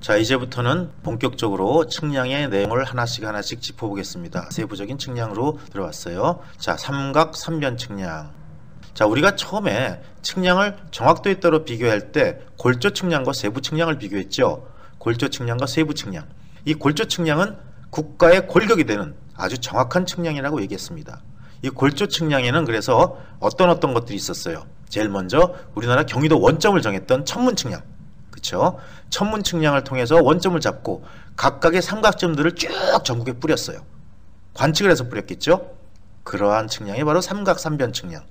자, 이제부터는 본격적으로 측량의 내용을 하나씩 짚어보겠습니다. 세부적인 측량으로 들어왔어요. 자, 삼각 삼변 측량. 자, 우리가 처음에 측량을 정확도에 따라 비교할 때 골조 측량과 세부 측량을 비교했죠. 골조 측량과 세부 측량. 이 골조 측량은 국가의 골격이 되는 아주 정확한 측량이라고 얘기했습니다. 이 골조 측량에는 그래서 어떤 것들이 있었어요. 제일 먼저 우리나라 경기도 원점을 정했던 천문 측량. 그렇죠? 천문 측량을 통해서 원점을 잡고 각각의 삼각점들을 쭉 전국에 뿌렸어요. 관측을 해서 뿌렸겠죠? 그러한 측량이 바로 삼각 삼변 측량.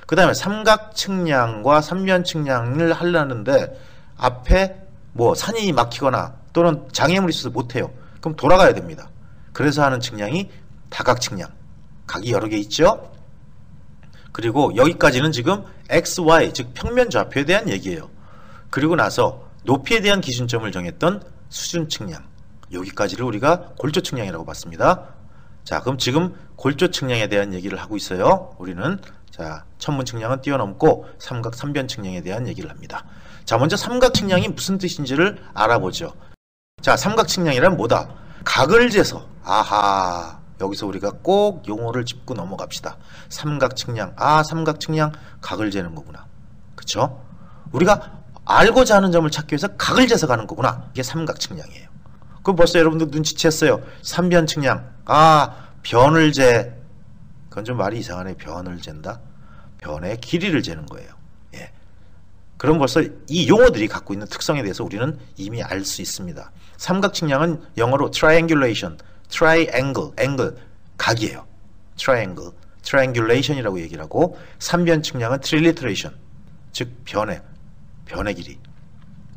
그 다음에 삼각 측량과 삼변 측량을 하려는데 앞에 뭐 산이 막히거나 또는 장애물이 있어서 못해요. 그럼 돌아가야 됩니다. 그래서 하는 측량이 다각 측량. 각이 여러 개 있죠? 그리고 여기까지는 지금 XY, 즉 평면 좌표에 대한 얘기예요. 그리고 나서 높이에 대한 기준점을 정했던 수준 측량. 여기까지를 우리가 골조 측량이라고 봤습니다. 자, 그럼 지금 골조 측량에 대한 얘기를 하고 있어요. 우리는 자, 천문 측량은 뛰어넘고 삼각 삼변 측량에 대한 얘기를 합니다. 자, 먼저 삼각 측량이 무슨 뜻인지를 알아보죠. 자, 삼각 측량이란 뭐다? 각을 재서. 아하. 여기서 우리가 꼭 용어를 짚고 넘어갑시다. 삼각 측량. 아, 삼각 측량 각을 재는 거구나. 그쵸? 우리가 알고자 하는 점을 찾기 위해서 각을 재서 가는 거구나. 이게 삼각 측량이에요. 그럼 벌써 여러분들 눈치챘어요. 삼변 측량. 아, 변을 재. 그건 좀 말이 이상하네. 변을 잰다. 변의 길이를 재는 거예요. 예. 그럼 벌써 이 용어들이 갖고 있는 특성에 대해서 우리는 이미 알 수 있습니다. 삼각 측량은 영어로 triangulation, triangle, angle, 각이에요. triangle, triangulation이라고 얘기를 하고, 삼변 측량은 triliteration, 즉 변의 길이.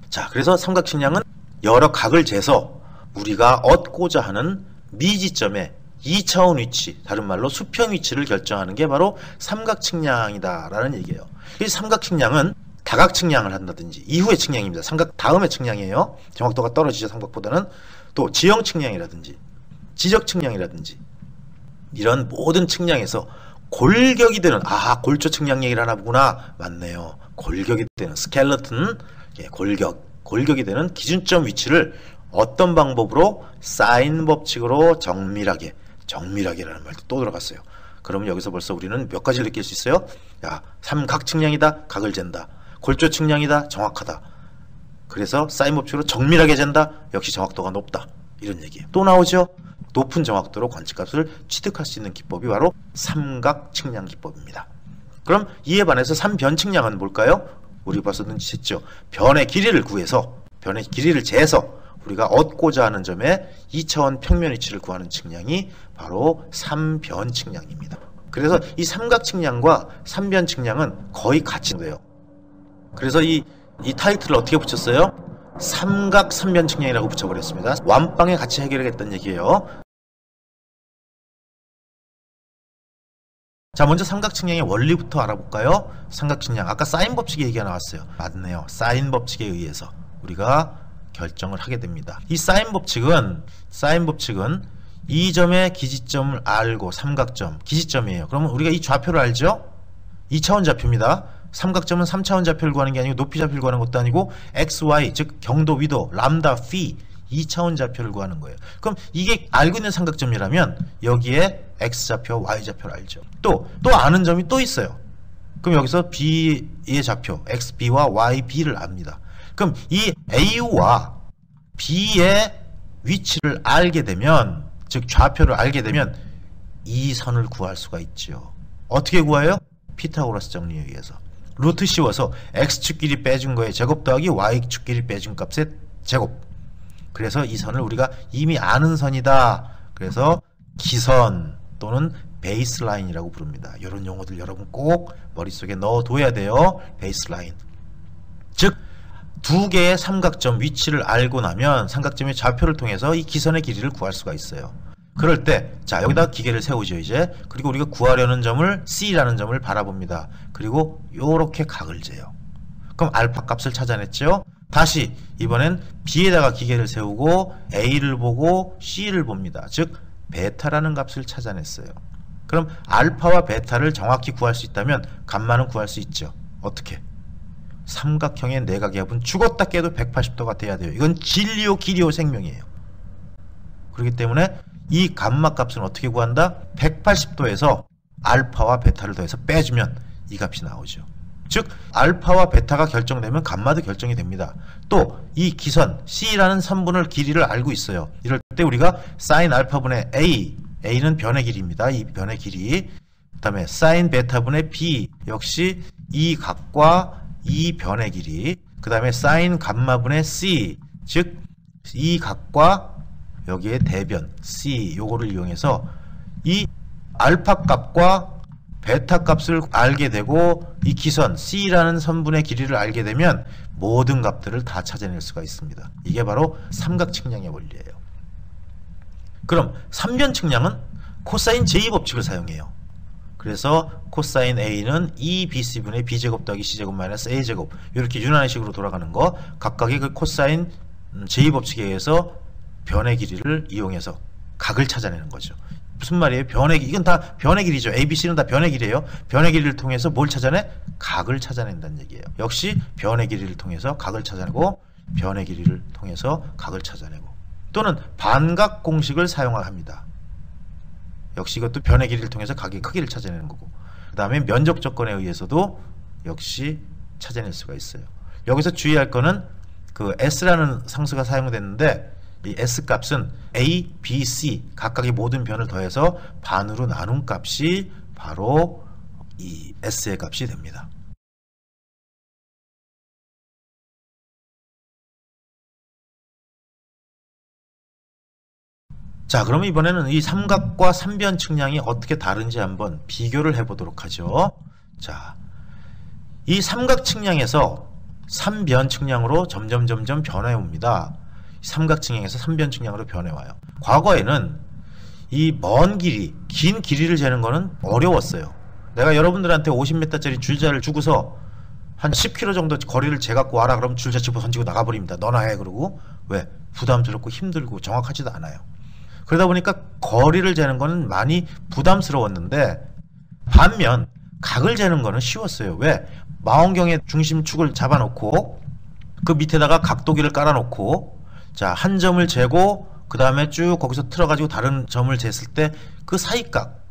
자, 그래서 삼각 측량은 여러 각을 재서 우리가 얻고자 하는 미지점의 2차원 위치, 다른 말로 수평 위치를 결정하는 게 바로 삼각 측량이다라는 얘기예요. 이 삼각 측량은 다각 측량을 한다든지 이후의 측량입니다. 삼각 다음의 측량이에요. 정확도가 떨어지죠, 삼각보다는. 또 지형 측량이라든지 지적 측량이라든지 이런 모든 측량에서 골격이 되는, 아, 골조 측량 얘기를 하나 보구나. 맞네요. 골격이 되는 스켈레톤, 예, 골격이 되는 기준점 위치를 어떤 방법으로? 사인 법칙으로 정밀하게라는 말도 또 들어갔어요. 그러면 여기서 벌써 우리는 몇 가지를 느낄 수 있어요? 야, 삼각 측량이다, 각을 잰다. 골조 측량이다, 정확하다. 그래서 사인 법칙으로 정밀하게 잰다, 역시 정확도가 높다. 이런 얘기예요. 또 나오죠? 높은 정확도로 관측값을 취득할 수 있는 기법이 바로 삼각 측량 기법입니다. 그럼 이에 반해서 삼변 측량은 뭘까요? 우리 벌써 눈치챘죠? 변의 길이를 재서 우리가 얻고자 하는 점의 2차원 평면 위치를 구하는 측량이 바로 삼변 측량입니다. 그래서 이 삼각 측량과 삼변 측량은 거의 같이 돼요. 그래서 이 타이틀을 어떻게 붙였어요? 삼각 삼변 측량이라고 붙여버렸습니다. 완빵에 같이 해결하겠다는 얘기예요. 자, 먼저 삼각 측량의 원리부터 알아볼까요? 삼각 측량, 아까 사인 법칙의 얘기가 나왔어요. 맞네요. 사인 법칙에 의해서 우리가 결정을 하게 됩니다. 이 사인 법칙은 이 점의 기지점을 알고, 삼각점 기지점이에요. 그러면 우리가 이 좌표를 알죠? 2차원 좌표입니다. 삼각점은 3차원 좌표를 구하는 게 아니고 높이 좌표를 구하는 것도 아니고 XY, 즉 경도, 위도, 람다, phi 2차원 좌표를 구하는 거예요. 그럼 이게 알고 있는 삼각점이라면 여기에 X좌표, Y좌표를 알죠. 또 아는 점이 또 있어요. 그럼 여기서 B의 좌표 XB와 YB를 압니다. 그럼 이 A와 B의 위치를 알게 되면, 즉 좌표를 알게 되면 이 선을 구할 수가 있죠. 어떻게 구해요? 피타고라스 정리에 의해서 루트 씌워서 X축 길이 빼준 거의 제곱 더하기 Y축 길이 빼준 값의 제곱. 그래서 이 선을 우리가 이미 아는 선이다. 그래서 기선 또는 베이스라인이라고 부릅니다. 이런 용어들 여러분 꼭 머릿속에 넣어둬야 돼요. 베이스라인. 즉 두 개의 삼각점 위치를 알고 나면 삼각점의 좌표를 통해서 이 기선의 길이를 구할 수가 있어요. 그럴 때, 자, 여기다 기계를 세우죠, 이제. 그리고 우리가 구하려는 점을 C라는 점을 바라봅니다. 그리고 요렇게 각을 재요. 그럼 알파 값을 찾아냈죠? 다시 이번엔 B에다가 기계를 세우고 A를 보고 C를 봅니다. 즉 베타라는 값을 찾아냈어요. 그럼 알파와 베타를 정확히 구할 수 있다면 감마는 구할 수 있죠. 어떻게? 삼각형의 내각의 합은 죽었다 깨도 180도가 돼야 돼요. 이건 진리요 길이요 생명이에요. 그렇기 때문에 이 감마 값은 어떻게 구한다? 180도에서 알파와 베타를 더해서 빼주면 이 값이 나오죠. 즉 알파와 베타가 결정되면 감마도 결정이 됩니다. 또 이 기선 C라는 선분을 길이를 알고 있어요. 이럴 때 우리가 사인 알파분의 A는 변의 길이입니다. 이 변의 길이. 그 다음에 사인 베타분의 B 역시 이 각과 이 변의 길이. 그 다음에 사인 감마분의 C 즉 이 각과 여기에 대변 C 요거를 이용해서 이 알파 값과 베타 값을 알게 되고 이 기선 C라는 선분의 길이를 알게 되면 모든 값들을 다 찾아낼 수가 있습니다. 이게 바로 삼각 측량의 원리예요. 그럼 3변 측량은 코사인 J 법칙을 사용해요. 그래서 코사인 A는 2BC분의 B제곱 더하기 C제곱 마이너스 A제곱 이렇게 유난히 식으로 돌아가는 거 각각의 그 코사인 J 법칙에 의해서 변의 길이를 이용해서 각을 찾아내는 거죠. 무슨 말이에요? 변의 길이. 이건 다 변의 길이죠. A, B, C는 다 변의 길이에요. 변의 길이를 통해서 뭘 찾아내? 각을 찾아낸다는 얘기예요. 역시 변의 길이를 통해서 각을 찾아내고 변의 길이를 통해서 각을 찾아내고 또는 반각 공식을 사용합니다. 역시 이것도 변의 길이를 통해서 각의 크기를 찾아내는 거고 그 다음에 면적 조건에 의해서도 역시 찾아낼 수가 있어요. 여기서 주의할 거는 그 S라는 상수가 사용됐는데 이 S 값은 A, B, C 각각의 모든 변을 더해서 반으로 나눈 값이 바로 이 S의 값이 됩니다. 자, 그럼 이번에는 이 삼각과 3변 측량이 어떻게 다른지 한번 비교를 해보도록 하죠. 자, 이 삼각 측량에서 3변 측량으로 점점 변해 옵니다. 삼각 측량에서 3변 측량으로 변해와요. 과거에는 이 먼 길이, 긴 길이를 재는 거는 어려웠어요. 내가 여러분들한테 50m짜리 줄자를 주고서 한 10km 정도 거리를 재갖고 와라 그러면 줄자 집어 던지고 나가버립니다. 너나 해 그러고. 왜? 부담스럽고 힘들고 정확하지도 않아요. 그러다 보니까 거리를 재는 거는 많이 부담스러웠는데 반면 각을 재는 거는 쉬웠어요. 왜? 망원경의 중심축을 잡아놓고 그 밑에다가 각도기를 깔아놓고 자, 한 점을 재고 그 다음에 쭉 거기서 틀어가지고 다른 점을 쟀을 때 그 사이각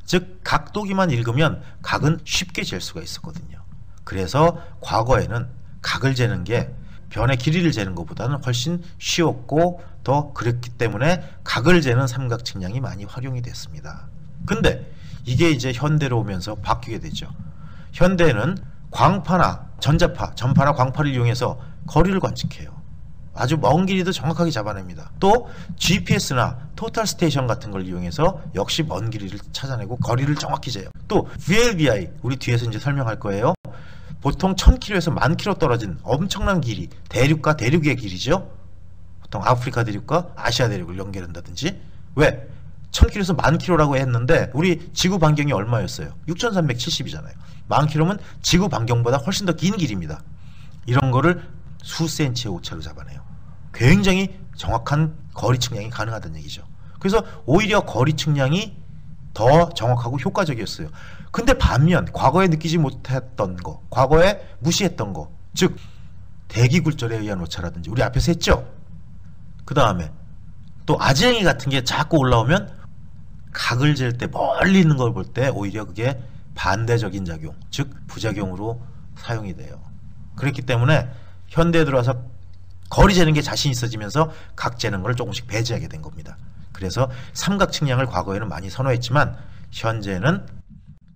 즉 각도기만 읽으면 각은 쉽게 잴 수가 있었거든요. 그래서 과거에는 각을 재는 게 변의 길이를 재는 것보다는 훨씬 쉬웠고 더 그랬기 때문에 각을 재는 삼각 측량이 많이 활용이 됐습니다. 근데 이게 이제 현대로 오면서 바뀌게 되죠. 현대는 광파나 전자파, 전파나 광파를 이용해서 거리를 관측해요. 아주 먼 길이도 정확하게 잡아냅니다. 또 GPS나 토탈 스테이션 같은 걸 이용해서 역시 먼 길이를 찾아내고 거리를 정확히 재요. 또 VLBI 우리 뒤에서 이제 설명할 거예요. 보통 1000km에서 10,000km 떨어진 엄청난 길이, 대륙과 대륙의 길이죠. 보통 아프리카 대륙과 아시아 대륙을 연결한다든지. 왜? 1000km에서 10,000km라고 했는데 우리 지구 반경이 얼마였어요? 6,370이잖아요. 10,000km면 지구 반경보다 훨씬 더 긴 길입니다. 이런 거를 수센치의 오차로 잡아내요. 굉장히 정확한 거리 측량이 가능하다는 얘기죠. 그래서 오히려 거리 측량이 더 정확하고 효과적이었어요. 근데 반면 과거에 느끼지 못했던 거, 과거에 무시했던 거, 즉 대기굴절에 의한 오차라든지 우리 앞에서 했죠. 그 다음에 또 아지랭이 같은 게 자꾸 올라오면 각을 잴 때 멀리 있는 걸 볼 때 오히려 그게 반대적인 작용, 즉 부작용으로 사용이 돼요. 그렇기 때문에 현대에 들어와서 거리 재는 게 자신 있어지면서 각 재는 걸 조금씩 배제하게 된 겁니다. 그래서 삼각 측량을 과거에는 많이 선호했지만 현재는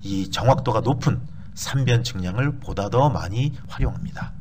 이 정확도가 높은 3변 측량을 보다 더 많이 활용합니다.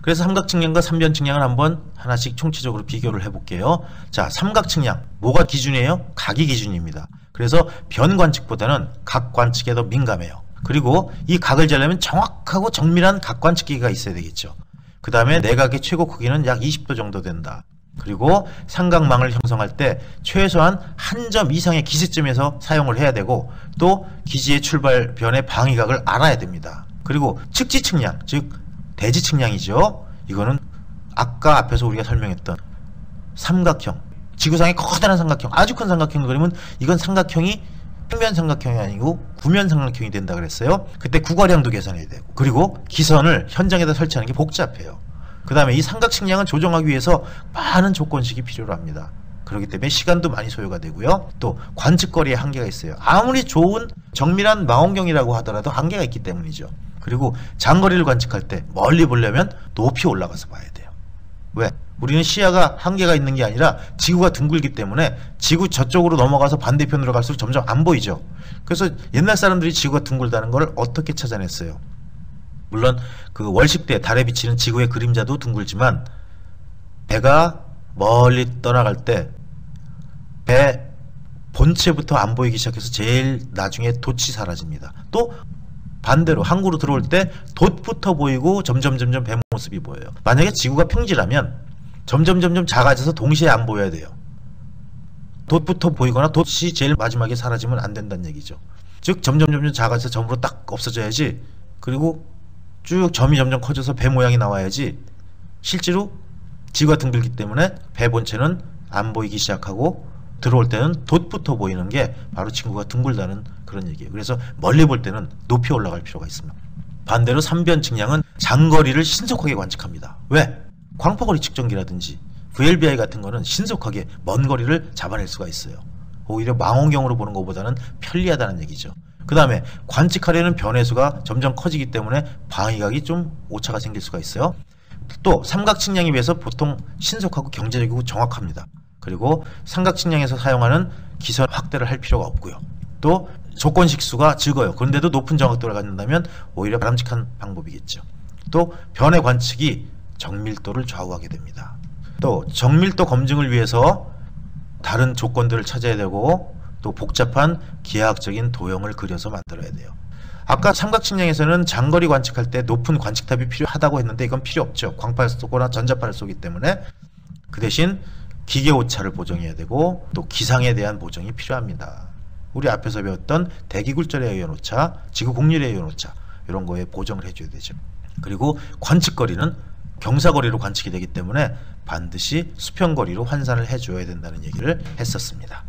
그래서 삼각 측량과 3변 측량을 한번 하나씩 총체적으로 비교를 해볼게요. 자, 삼각 측량 뭐가 기준이에요? 각이 기준입니다. 그래서 변 관측보다는 각 관측에 더 민감해요. 그리고 이 각을 재려면 정확하고 정밀한 각 관측기가 있어야 되겠죠. 그 다음에 내각의 최고 크기는 약 20도 정도 된다. 그리고 삼각망을 형성할 때 최소한 한 점 이상의 기지점에서 사용을 해야 되고 또 기지의 출발 변의 방위각을 알아야 됩니다. 그리고 측지 측량, 즉 대지 측량이죠. 이거는 아까 앞에서 우리가 설명했던 삼각형, 지구상의 커다란 삼각형, 아주 큰 삼각형을 그리면 이건 삼각형이 평면 삼각형이 아니고 구면 삼각형이 된다 그랬어요. 그때 구가량도 계산해야 되고, 그리고 기선을 현장에다 설치하는 게 복잡해요. 그 다음에 이 삼각 측량은 조정하기 위해서 많은 조건식이 필요로 합니다. 그렇기 때문에 시간도 많이 소요가 되고요. 또 관측거리에 한계가 있어요. 아무리 좋은 정밀한 망원경이라고 하더라도 한계가 있기 때문이죠. 그리고 장거리를 관측할 때 멀리 보려면 높이 올라가서 봐야 돼요. 왜? 우리는 시야가 한계가 있는 게 아니라 지구가 둥글기 때문에 지구 저쪽으로 넘어가서 반대편으로 갈수록 점점 안 보이죠. 그래서 옛날 사람들이 지구가 둥글다는 걸 어떻게 찾아냈어요? 물론 그 월식대 달에 비치는 지구의 그림자도 둥글지만 배가 멀리 떠나갈 때 배 본체부터 안 보이기 시작해서 제일 나중에 돛이 사라집니다. 또 반대로 항구로 들어올 때 돛부터 보이고 점점 배 모습이 보여요. 만약에 지구가 평지라면 점점 작아져서 동시에 안 보여야 돼요. 돛부터 보이거나 돛이 제일 마지막에 사라지면 안 된다는 얘기죠. 즉 점점 작아져서 점으로 딱 없어져야지, 그리고 쭉 점이 점점 커져서 배 모양이 나와야지. 실제로 지구가 둥글기 때문에 배 본체는 안 보이기 시작하고 들어올 때는 돛부터 보이는 게 바로 지구가 둥글다는 그런 얘기예요. 그래서 멀리 볼 때는 높이 올라갈 필요가 있습니다. 반대로 삼변 측량은 장거리를 신속하게 관측합니다. 왜? 광파거리 측정기라든지 VLBI 같은 거는 신속하게 먼 거리를 잡아낼 수가 있어요. 오히려 망원경으로 보는 것보다는 편리하다는 얘기죠. 그 다음에 관측하려는 변해수가 점점 커지기 때문에 방위각이 좀 오차가 생길 수가 있어요. 또 삼각 측량에 비해서 보통 신속하고 경제적이고 정확합니다. 그리고 삼각 측량에서 사용하는 기선 확대를 할 필요가 없고요. 또 조건식 수가 적어요. 그런데도 높은 정확도를 갖는다면 오히려 바람직한 방법이겠죠. 또 변의 관측이 정밀도를 좌우하게 됩니다. 또 정밀도 검증을 위해서 다른 조건들을 찾아야 되고, 또 복잡한 기하학적인 도형을 그려서 만들어야 돼요. 아까 삼각 측량에서는 장거리 관측할 때 높은 관측탑이 필요하다고 했는데 이건 필요 없죠. 광파를 쏘거나 전자파를 쏘기 때문에. 그 대신 기계 오차를 보정해야 되고, 또 기상에 대한 보정이 필요합니다. 우리 앞에서 배웠던 대기굴절에 의한 오차, 지구 공률에 의한 오차, 이런 거에 보정을 해줘야 되죠. 그리고 관측거리는 경사거리로 관측이 되기 때문에 반드시 수평거리로 환산을 해줘야 된다는 얘기를 했었습니다.